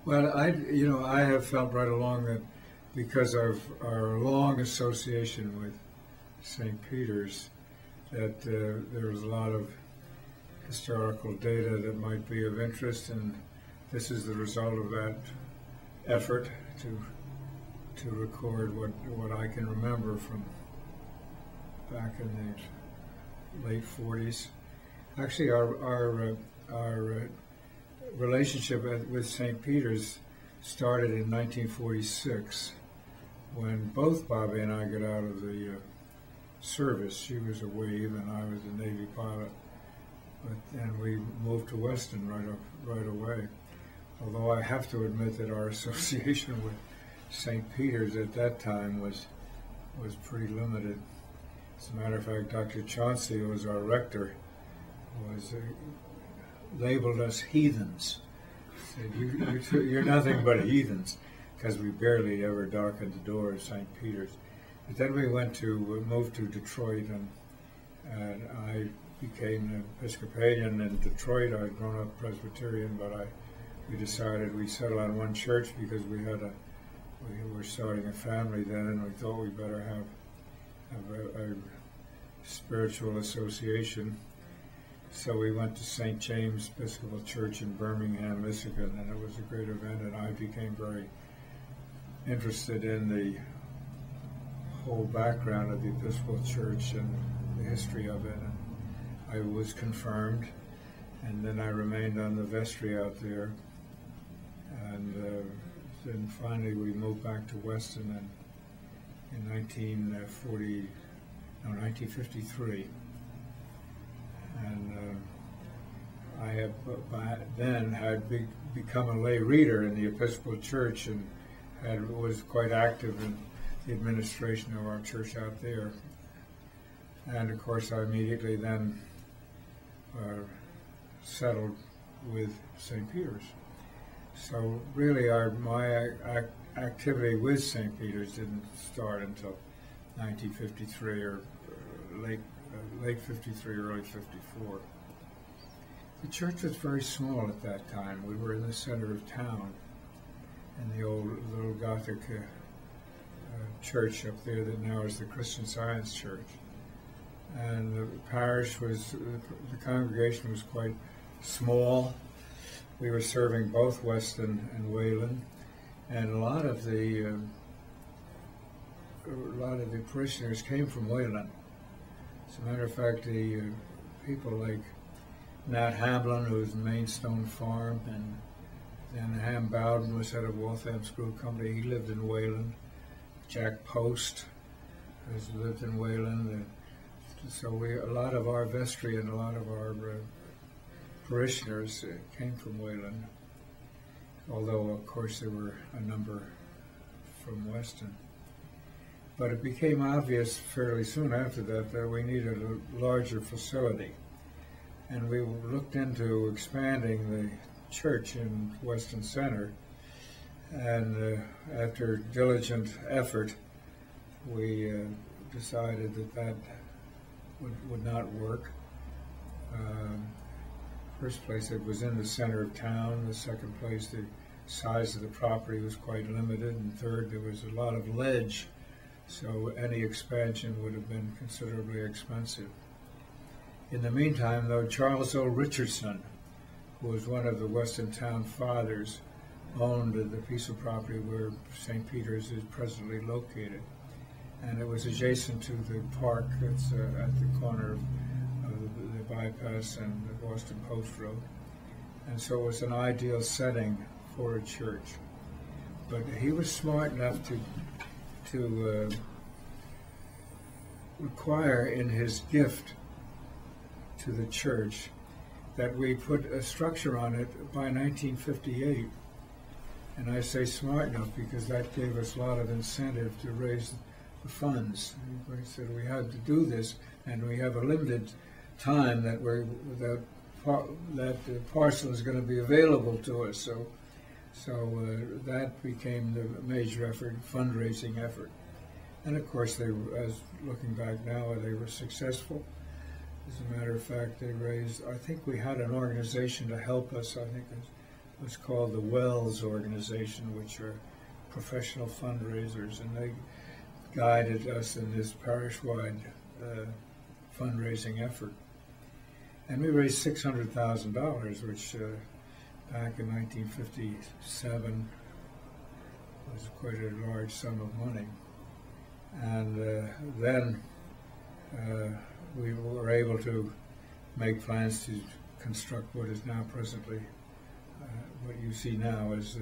Well, I have felt right along that because of our long association with St. Peter's, that there was a lot of historical data that might be of interest, and this is the result of that effort to record what I can remember from back in the late 40s. Actually, our relationship with St. Peter's started in 1946 when both Bobby and I got out of the service. She was a Wave and I was a Navy pilot. And we moved to Weston right away. Although I have to admit that our association with St. Peter's at that time was pretty limited. As a matter of fact, Dr. Chauncey, who was our rector, was labeled us heathens. Said, you're nothing but heathens, because we barely ever darkened the door of St. Peter's. But then we moved to Detroit, and I became an Episcopalian in Detroit. I'd grown up Presbyterian, but we decided we'd settle on one church because we were starting a family then, and we thought we better have a spiritual association. So we went to St. James Episcopal Church in Birmingham, Michigan, and it was a great event, and I became very interested in the whole background of the Episcopal Church and the history of it. And I was confirmed, and then I remained on the vestry out there, and then finally we moved back to Weston in 1953, and I had by then become a lay reader in the Episcopal Church and was quite active in the administration of our church out there, and of course I immediately then settled with St. Peter's. So really my activity with St. Peter's didn't start until 1953 or late 53, early 54. The church was very small at that time. We were in the center of town in the old little Gothic church up there that now is the Christian Science Church. And the parish the congregation was quite small. We were serving both Weston and Wayland, and a lot of the parishioners came from Wayland. As a matter of fact, the people like Nat Hamlin, who was in Mainstone Farm, and then Ham Bowden was head of Waltham Screw Company. He lived in Wayland. Jack Post has lived in Wayland. So a lot of our vestry and a lot of our parishioners came from Wayland, although of course there were a number from Weston. But it became obvious fairly soon after that we needed a larger facility, and we looked into expanding the church in Weston Center, and after diligent effort we decided that would not work. First place, it was in the center of town. The second place, the size of the property was quite limited. And third, there was a lot of ledge, so any expansion would have been considerably expensive. In the meantime, though, Charles O. Richardson, who was one of the Weston Town fathers, owned the piece of property where St. Peter's is presently located. And it was adjacent to the park that's at the corner of the bypass and the Boston Post Road. And so it was an ideal setting for a church. But he was smart enough to require in his gift to the church that we put a structure on it by 1958. And I say smart enough because that gave us a lot of incentive to raise the funds. We said we had to do this, and we have a limited time that the parcel is going to be available to us. So that became the major effort, fundraising effort. And of course, looking back now, they were successful. As a matter of fact, they raised, I think we had an organization to help us. I think was called the Wells Organization, which are professional fundraisers, and they guided us in this parish-wide fundraising effort. And we raised $600,000, which back in 1957 was quite a large sum of money. And then we were able to make plans to construct what is now presently, what you see now as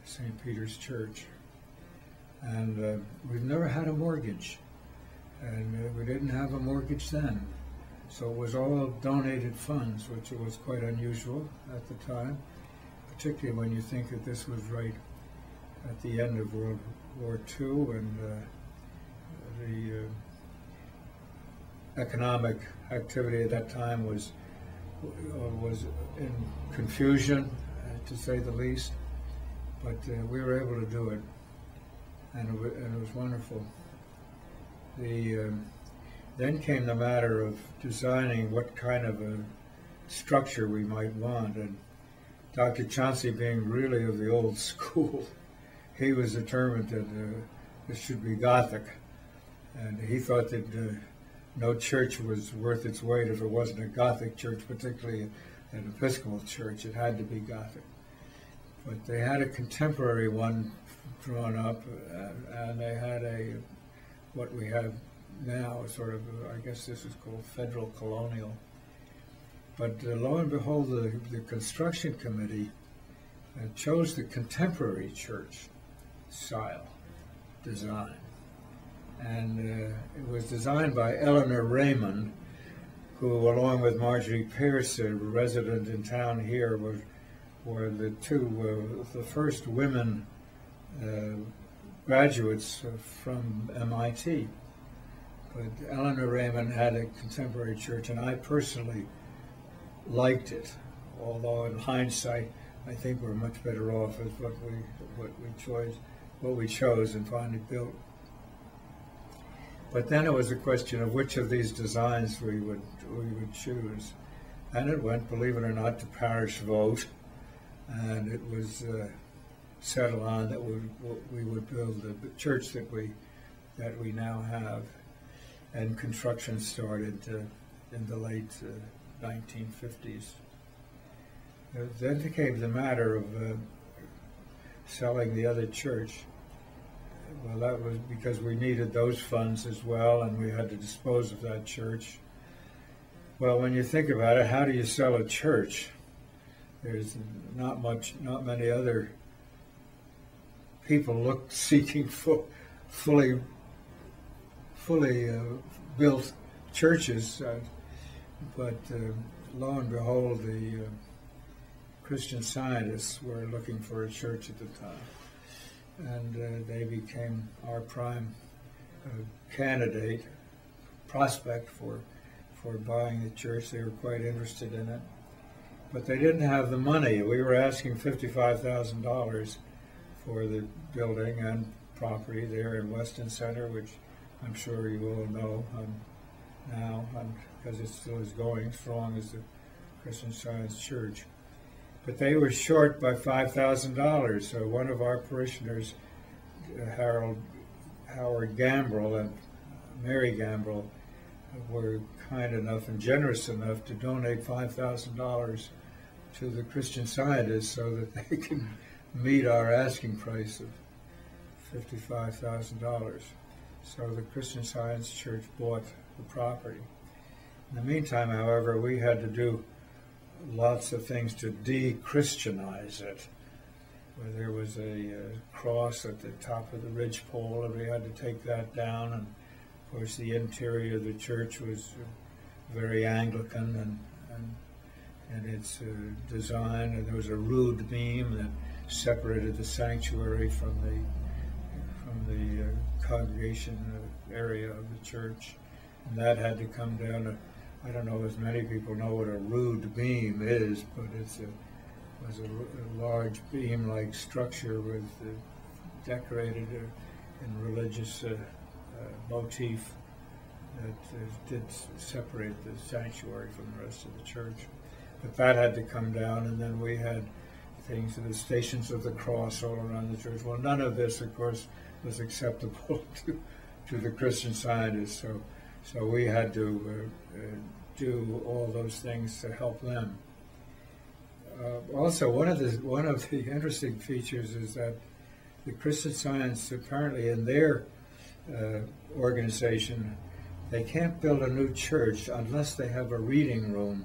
St. Peter's Church. And we've never had a mortgage, and we didn't have a mortgage then. So it was all donated funds, which was quite unusual at the time, particularly when you think that this was right at the end of World War II, and the economic activity at that time was in confusion, to say the least. But we were able to do it, and it was wonderful. Then came the matter of designing what kind of a structure we might want, and Dr. Chauncey, being really of the old school, he was determined that this should be Gothic, and he thought that no church was worth its weight if it wasn't a Gothic church, particularly an Episcopal church. It had to be Gothic. But they had a contemporary one drawn up, and they had what we have now, sort of, I guess this is called Federal Colonial. But lo and behold, the construction committee chose the contemporary church style design. And it was designed by Eleanor Raymond, who, along with Marjorie Pierce, a resident in town here, were the first women graduates from MIT. But Eleanor Raymond had a contemporary church, and I personally liked it, although in hindsight I think we're much better off with what we chose and finally built. But then it was a question of which of these designs we would choose, and it went, believe it or not, to parish vote, and it was settled on that we would build the church that we now have. And construction started in the late 1950s. Then came the matter of selling the other church. Well, that was because we needed those funds as well, and we had to dispose of that church. Well, when you think about it, how do you sell a church? There's not many other people seeking fully built churches, but lo and behold, the Christian Scientists were looking for a church at the time, and they became our prime prospect for buying the church. They were quite interested in it, but they didn't have the money. We were asking $55,000 for the building and property there in Weston Center, which I'm sure you all know now, because it still is going strong as the Christian Science Church. But they were short by $5,000, so one of our parishioners, Howard Gambrell and Mary Gambrell, were kind enough and generous enough to donate $5,000 to the Christian Scientists so that they can meet our asking price of $55,000. So the Christian Science Church bought the property. In the meantime, however, we had to do lots of things to de-Christianize it. Where there was a cross at the top of the ridgepole, and we had to take that down. And of course, the interior of the church was very Anglican and its design. And there was a rood beam that separated the sanctuary from the congregation area of the church, and that had to come down. I don't know as many people know what a rood beam is, but it was a large beam-like structure with decorated in religious motif that did separate the sanctuary from the rest of the church. But that had to come down, and then we had things, the Stations of the Cross all around the church. Well, none of this, of course, was acceptable to the Christian Scientists, so we had to do all those things to help them. Also, one of the interesting features is that the Christian Science, apparently in their organization, they can't build a new church unless they have a reading room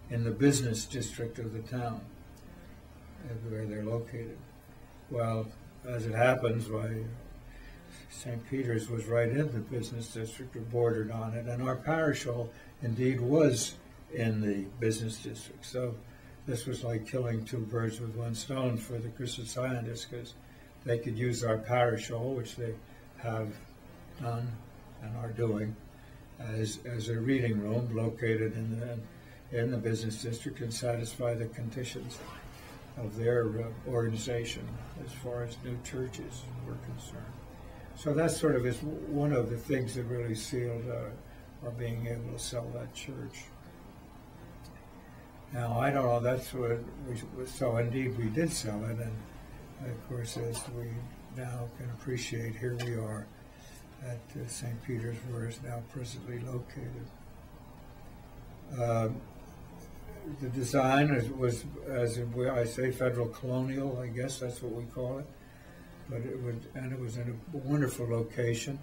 in the business district of the town where they're located. Well, as it happens, St. Peter's was right in the business district, or bordered on it, and our parish hall indeed was in the business district. So this was like killing two birds with one stone for the Christian Scientists, because they could use our parish hall, which they have done and are doing, as a reading room located in the business district, and satisfy the conditions of their organization as far as new churches were concerned. So that sort of is one of the things that really sealed our being able to sell that church. Now, I don't know, that's what so indeed we did sell it, and of course, as we now can appreciate, here we are at St. Peter's, where it's now presently located. The design was, as I say, federal colonial, I guess that's what we call it. But it was in a wonderful location.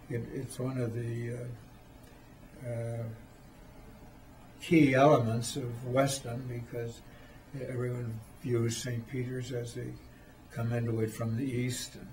It's one of the key elements of Weston, because everyone views St. Peter's as they come into it from the east, and